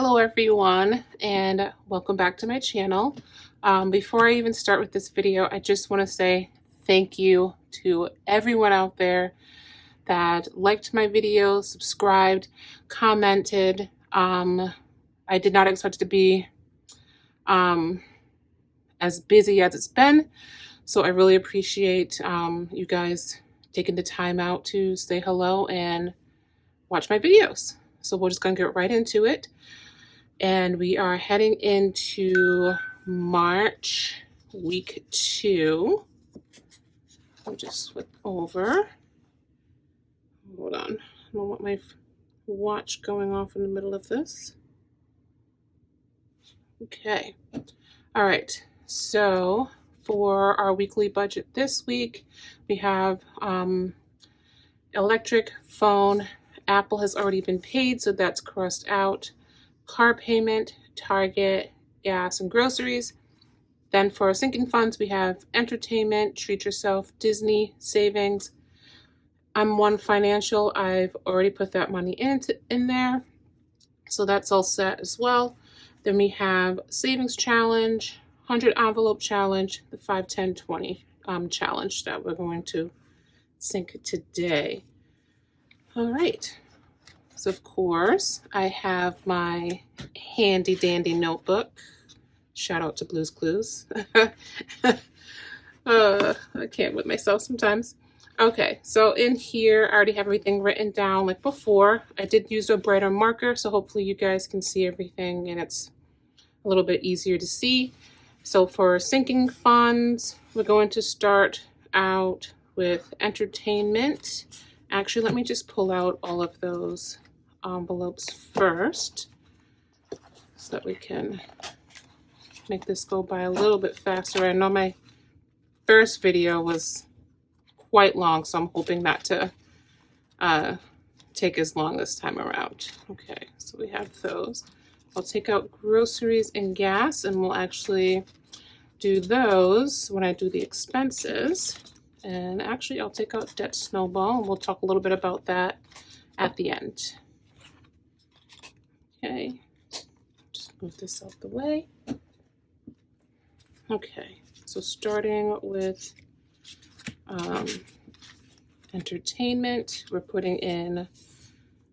Hello everyone, and welcome back to my channel. Before I even start with this video, I just want to say thank you to everyone out there that liked my video, subscribed, commented. I did not expect it to be as busy as it's been, so I really appreciate you guys taking the time out to say hello and watch my videos. So we're just gonna get right into it. And we are heading into March week 2. I'll just flip over. Hold on. I don't want my watch going off in the middle of this. Okay. All right. So for our weekly budget this week, we have electric, phone. Apple has already been paid, so that's crossed out. Car payment, Target, gas, and groceries. Then for our sinking funds, we have entertainment, treat yourself, Disney, savings. I'm One Financial. I've already put that money in there, so that's all set as well. Then we have savings challenge, 100 envelope challenge, the 5, 10, 20 challenge that we're going to sink today. All right. So of course, I have my handy dandy notebook. Shout out to Blue's Clues. I can't with myself sometimes. Okay, so in here, I already have everything written down like before. I did use a brighter marker, so hopefully you guys can see everything and it's a little bit easier to see. So for sinking funds, we're going to start out with entertainment. Actually, let me just pull out all of those envelopes first so that we can make this go by a little bit faster. I know my first video was quite long, so I'm hoping not to take as long this time around. Okay, so we have those. I'll take out groceries and gas, and we'll actually do those when I do the expenses. And actually, I'll take out debt snowball, and we'll talk a little bit about that at the end. Okay, just move this out the way. Okay, so entertainment, we're putting in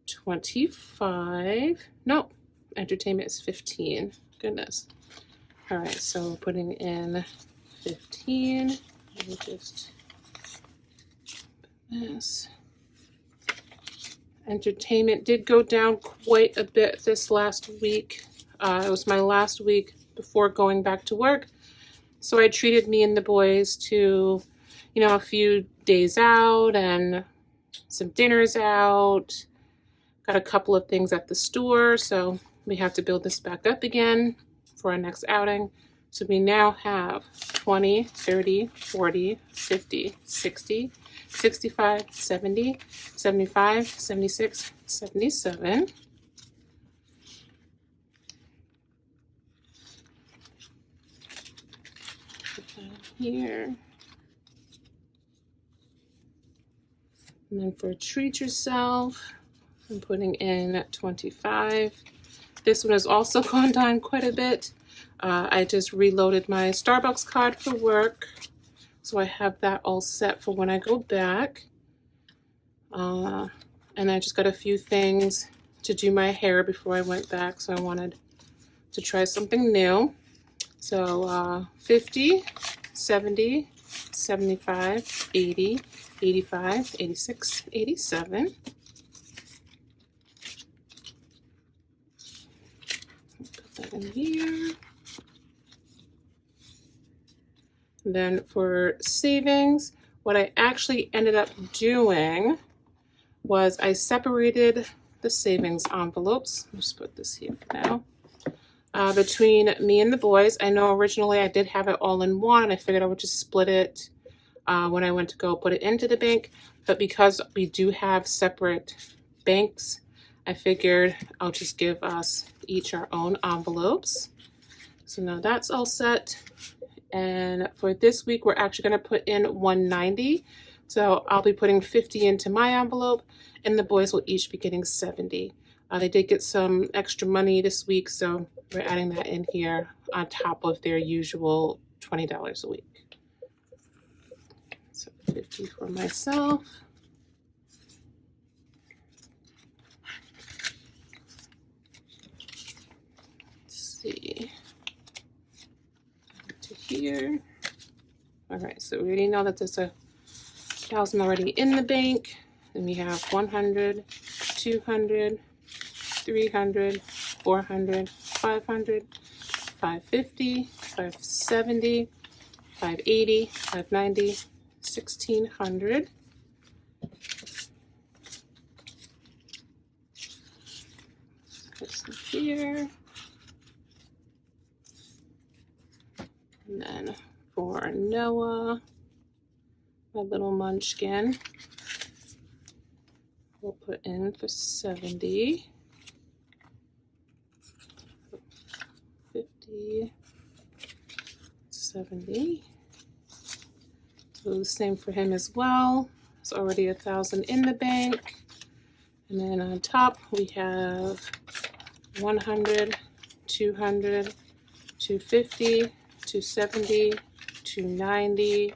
25. No, entertainment is 15. Goodness. All right, so we're putting in 15. Let me just open this. Entertainment did go down quite a bit this last week. It was my last week before going back to work. So I treated me and the boys to, a few days out and some dinners out. Got a couple of things at the store. So we have to build this back up again for our next outing. So we now have 20, 30, 40, 50, 60, 65, 70, 75, 76, 77. Put that here. And then for treat yourself, I'm putting in 25. This one has also gone down quite a bit. I just reloaded my Starbucks card for work, so I have that all set for when I go back. And I just got a few things to do my hair before I went back, so I wanted to try something new. So 50, 70, 75, 80, 85, 86, 87. Put that in here. Then for savings, what I actually ended up doing was I separated the savings envelopes. Let's put this here for now. Between me and the boys. I know originally I did have it all in one, and I figured I would just split it when I went to go put it into the bank. But because we do have separate banks, I figured I'll just give us each our own envelopes. So now that's all set. And for this week, we're actually going to put in 190. So I'll be putting 50 into my envelope, and the boys will each be getting 70. They did get some extra money this week, so we're adding that in here on top of their usual $20 a week. So 50 for myself. Let's see. To here. All right, so we already know that there's a 1,000 already in the bank. And we have 100, 200, 300, 400, 500, 550, 570, 580, 590, 1,600. This here. And then for Noah, my little munchkin, we'll put in for 70, 50, 70. So the same for him as well. It's already 1,000 in the bank. And then on top we have 100, 200, 250, 270, 290,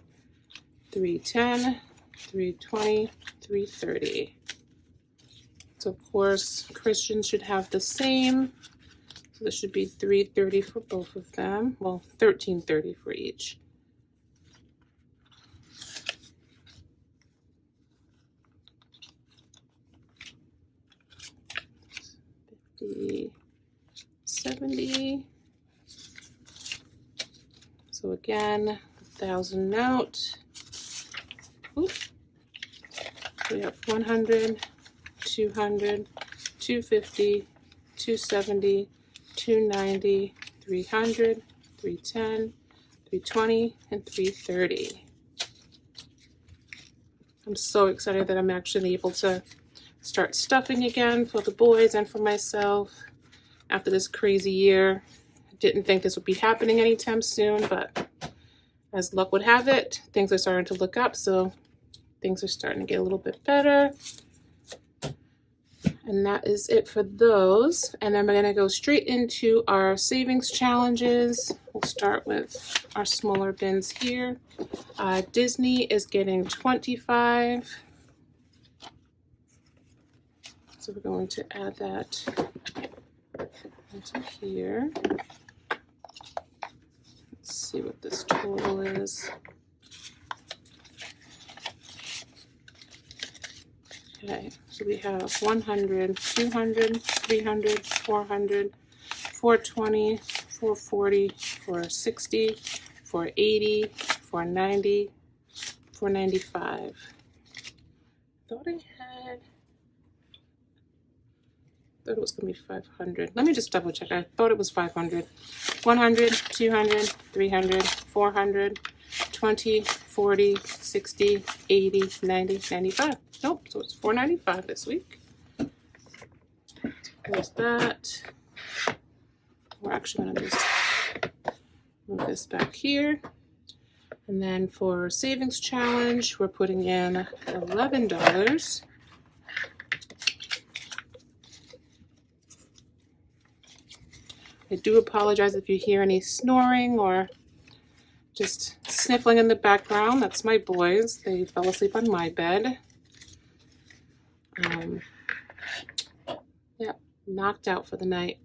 310, 320, 330. So of course, Christian should have the same. So this should be 330 for both of them. Well, 1330 for each. $50, $70. So again, 1,000 note. Oops. We have 100, 200, 250, 270, 290, 300, 310, 320, and 330. I'm so excited that I'm actually able to start stuffing again for the boys and for myself after this crazy year. Didn't think this would be happening anytime soon, but as luck would have it, things are starting to look up, so things are starting to get a little bit better. And that is it for those. And then we're going to go straight into our savings challenges. We'll start with our smaller bins here. Disney is getting 25. So we're going to add that into here. Let's see what this total is. Okay, so we have 100, 200, 300, 400, 420, 440, 460, 480, 490, 495. Thought it was going to be 500. Let me just double check. I thought it was 500. 100, 200, 300, 400, 20, 40, 60, 80, 90, 95. Nope, so it's 495 this week. There's that. We're actually going to just move this back here. And then for savings challenge, we're putting in $11. I do apologize if you hear any snoring or just sniffling in the background. That's my boys. They fell asleep on my bed. Yeah, knocked out for the night.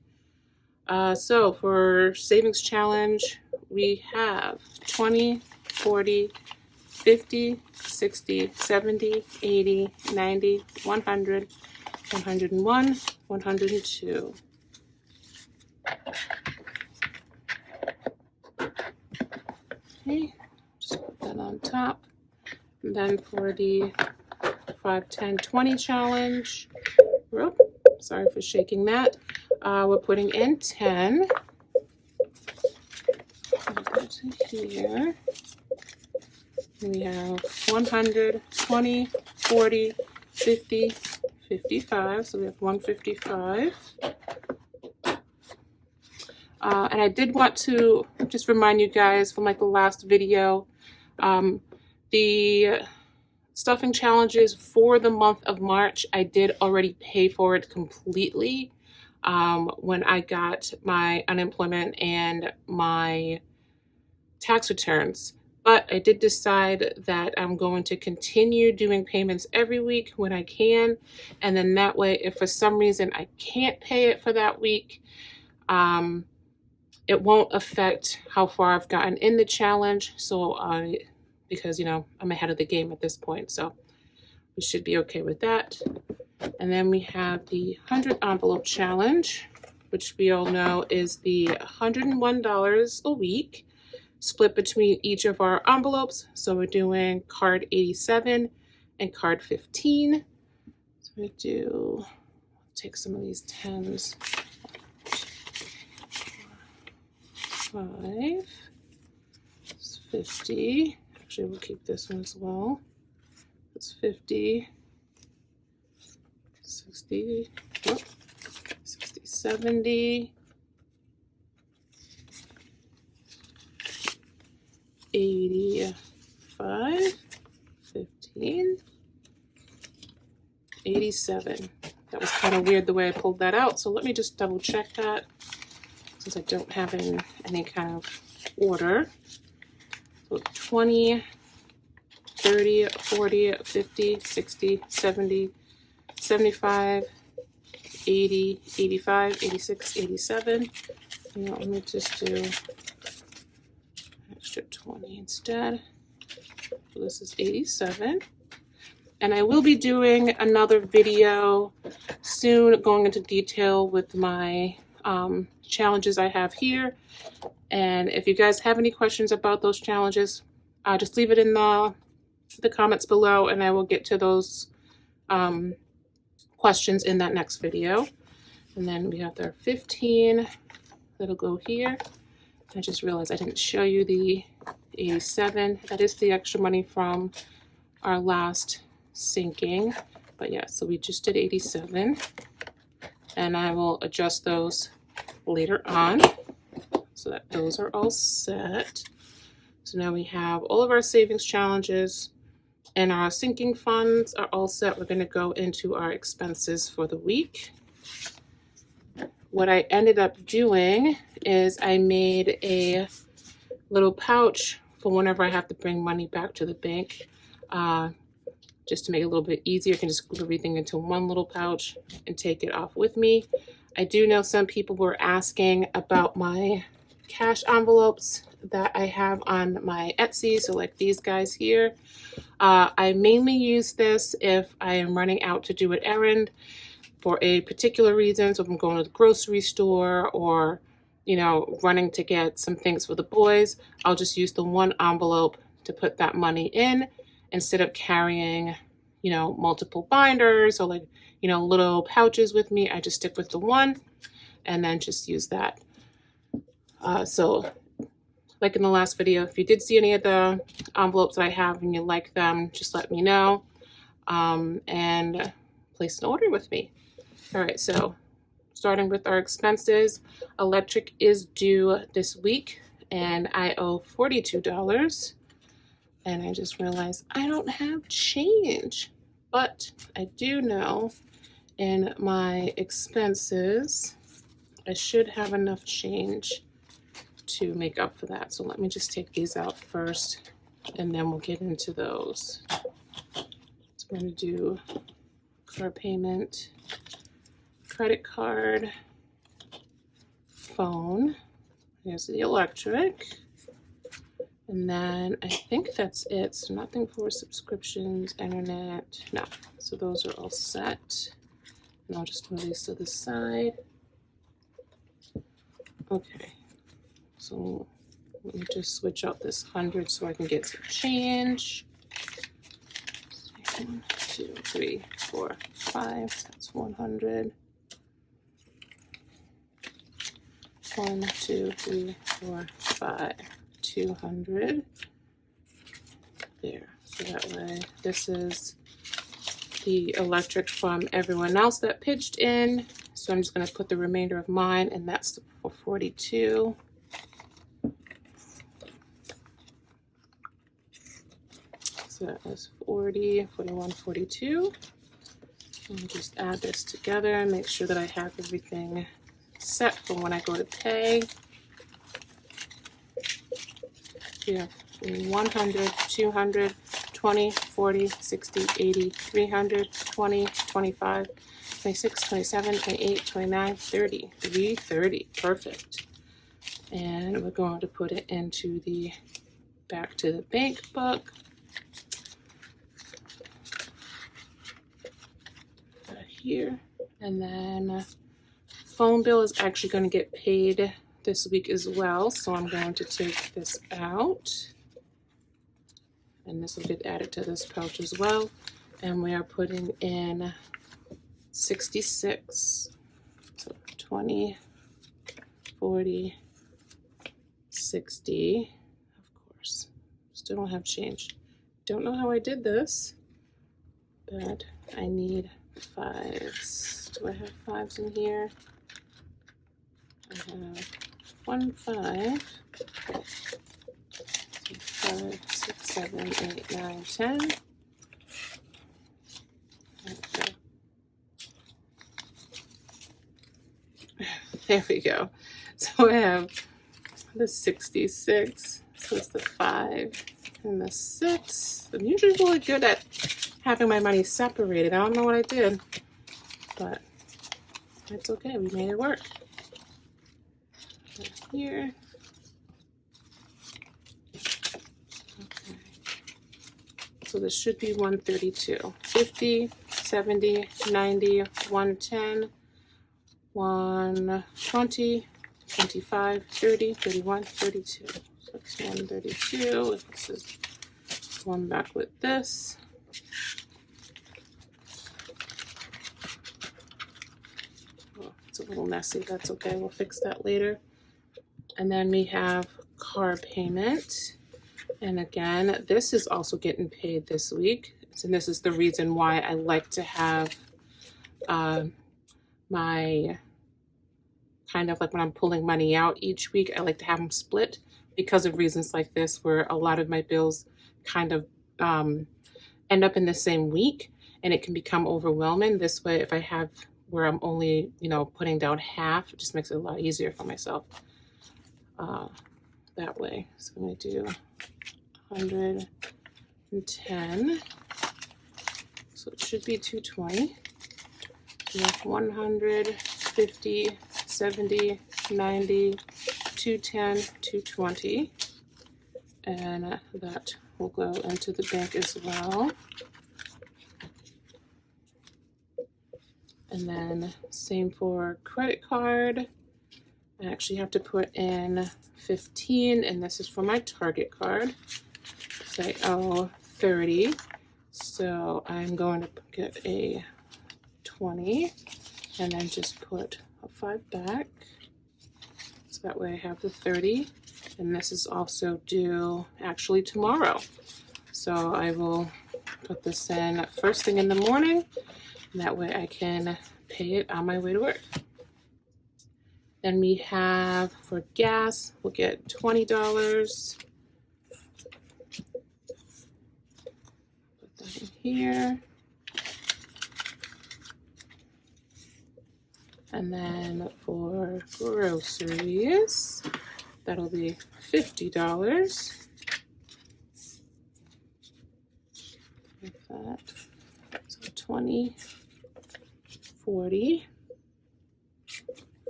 So for savings challenge, we have 20, 40, 50, 60, 70, 80, 90, 100, 101, 102. Okay, just put that on top. And then for the 5, 10, 20 challenge, sorry for shaking that, we're putting in 10. Go to here. We have 100, 20, 40, 50, 55. So we have 155. And I did want to just remind you guys from like the last video, the stuffing challenges for the month of March. I did already pay for it completely when I got my unemployment and my tax returns. But I did decide that I'm going to continue doing payments every week when I can. And then that way, if for some reason I can't pay it for that week, it won't affect how far I've gotten in the challenge. So because, you know, I'm ahead of the game at this point. So we should be okay with that. And then we have the 100 envelope challenge, which we all know is the $101 a week, split between each of our envelopes. So we're doing card 87 and card 15. So we do, take some of these 10s. 5, 50. Actually, we'll keep this one as well. It's 50, 60, 60, 70, 85, 15, 87. That was kind of weird the way I pulled that out. So let me just double check that since I don't have it in any kind of order. So 20, 30, 40, 50, 60, 70, 75, 80, 85, 86, 87. Now let me just do an extra 20 instead. So this is 87. And I will be doing another video soon going into detail with my challenges I have here. And if you guys have any questions about those challenges, just leave it in the comments below and I will get to those questions in that next video. And then we have our 15 that'll go here. I just realized I didn't show you the 87. That is the extra money from our last sinking. But yeah, so we just did 87. And I will adjust those later on so that those are all set. So now we have all of our savings challenges and our sinking funds are all set. We're going to go into our expenses for the week. What I ended up doing is I made a little pouch for whenever I have to bring money back to the bank. Just to make it a little bit easier, I can just glue everything into one little pouch and take it off with me. I do know some people were asking about my cash envelopes that I have on my Etsy, so like these guys here. I mainly use this if I am running out to do an errand for a particular reason. So if I'm going to the grocery store or, you know, running to get some things for the boys, I'll just use the one envelope to put that money in instead of carrying, you know, multiple binders or like, you know, little pouches with me. I just stick with the one and then just use that. So like in the last video, if you did see any of the envelopes that I have and you like them, just let me know and place an order with me. All right, so starting with our expenses, electric is due this week and I owe $42. And I just realized I don't have change, but I do know in my expenses, I should have enough change to make up for that. So let me just take these out first and then we'll get into those. So I'm going to do car payment, credit card, phone, here's the electric, and then I think that's it. So nothing for subscriptions, internet, no. So those are all set. And I'll just move these to the side. Okay. So let me just switch out this 100 so I can get some change. 1, 2, 3, 4, 5. That's 100. 1, 2, 3, 4, 5. 200. There. So that way, this is the electric from everyone else that pitched in. So I'm just going to put the remainder of mine, and that's for 42. So that is 40, 41, 42. And just add this together and make sure that I have everything set for when I go to pay. Here, 100, 200, 20, 40, 60, 80, 300, 20, 25, 26, 27, 28, 29, 30, 330, perfect. And we're going to put it into the back to the bank book. Here, and then phone bill is actually going to get paid this week as well, so I'm going to take this out, and this will get added to this pouch as well. And we are putting in 66, so 20, 40, 60. Of course, still don't have change. Don't know how I did this, but I need fives. Do I have fives in here? I have 1 5, 5, 6, 7, 8, 9, 10. Okay. There we go. So I have the 66. So it's the 5 and the 6. I'm usually really good at having my money separated. I don't know what I did, but it's okay. We made it work. Right here. Okay. So this should be 132. 50, 70, 90, 110, 120, 25, 30, 31, 32. So it's 132. If this is one back with this. Oh, it's a little messy. That's okay. We'll fix that later. And then we have car payment. And again, this is also getting paid this week. And this is the reason why I like to have my kind of like when I'm pulling money out each week, I like to have them split because of reasons like this, where a lot of my bills kind of end up in the same week and it can become overwhelming. This way, if I have where I'm only, putting down half, it just makes it a lot easier for myself that way. So I'm going to do 110. So it should be 220. We have 150, 70, 90, 210, 220. And that will go into the bank as well. And then same for credit card. I actually have to put in 15, and this is for my Target card. So I owe 30. So I'm going to get a 20 and then just put a 5 back. So that way I have the 30. And this is also due actually tomorrow. So I will put this in first thing in the morning. And that way I can pay it on my way to work. Then we have for gas, we'll get $20. Put that in here. And then for groceries, that'll be $50. Like that. So 20, 40,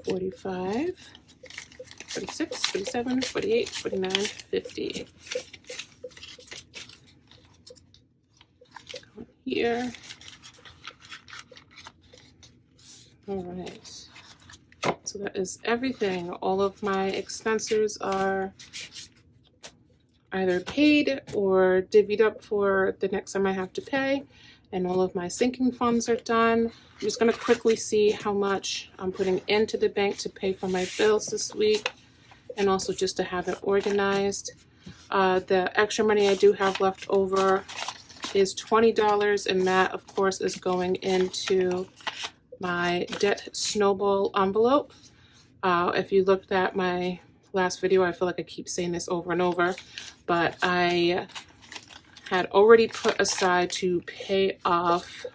45, 46, 47, 48, 49, 50. Go here. All right. So that is everything. All of my expenses are either paid or divvied up for the next time I have to pay. And all of my sinking funds are done. I'm just going to quickly see how much I'm putting into the bank to pay for my bills this week, and also just to have it organized. The extra money I do have left over is $20, and that, of course, is going into my debt snowball envelope. If you looked at my last video, I feel like I keep saying this over and over, but I had already put aside to pay off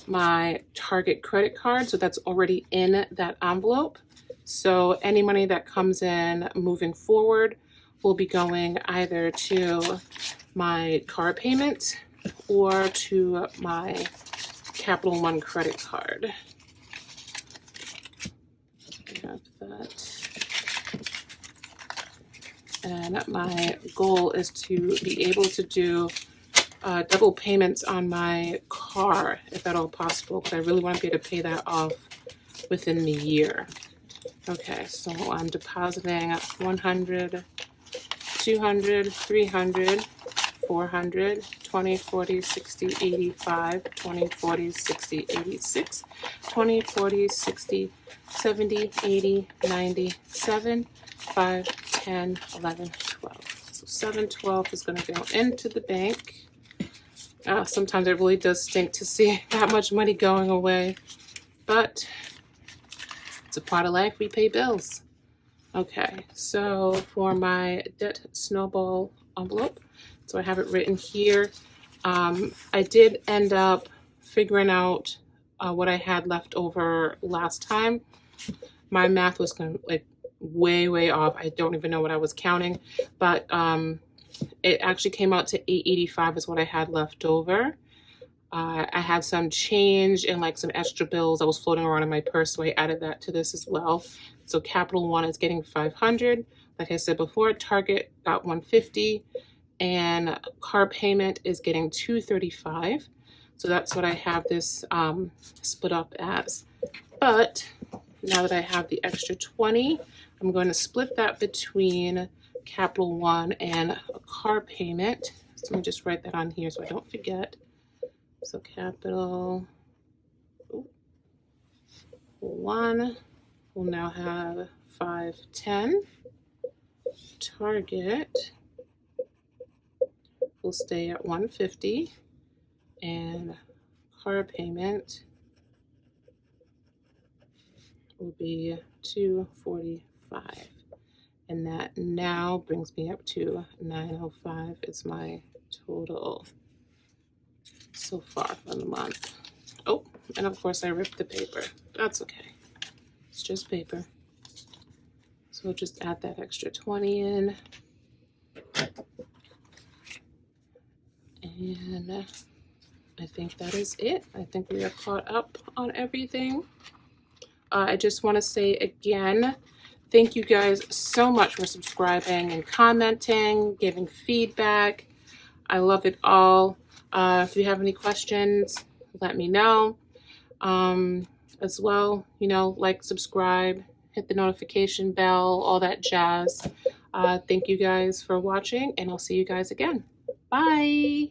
my Target credit card. So that's already in that envelope. So any money that comes in moving forward will be going either to my car payment or to my Capital One credit card. I have that. And my goal is to be able to do double payments on my car, if at all possible, because I really want to be able to pay that off within the year. Okay, so I'm depositing 100, 200, 300, 400, 20, 40, 60, 85, 20, 40, 60, 86, 20, 40, 60, 70, 80, 90, 7, 5, 10, 11, 12. So 712 is going to go into the bank. Sometimes it really does stink to see that much money going away, but it's a part of life. We pay bills. Okay, so for my debt snowball envelope, so I have it written here. I did end up figuring out what I had left over last time. My math was like way off. I don't even know what I was counting, but it actually came out to $885 is what I had left over. I had some change and like some extra bills that was floating around in my purse, so I added that to this as well. So Capital One is getting 500. Like I said before, Target got 150, and car payment is getting 235. So that's what I have this split up as. But now that I have the extra 20, I'm going to split that between Capital One and a car payment. So let me just write that on here so I don't forget. So Capital One will now have 510. Target will stay at 150, and car payment will be 245. And that now brings me up to 905 is my total so far for the month. Oh, and of course I ripped the paper. That's okay. It's just paper. So we'll just add that extra 20 in. And I think that is it. I think we are caught up on everything. I just want to say again, thank you guys so much for subscribing and commenting, giving feedback. I love it all. If you have any questions, let me know. As well, you know, like, subscribe, hit the notification bell, all that jazz. Thank you guys for watching, and I'll see you guys again. Bye.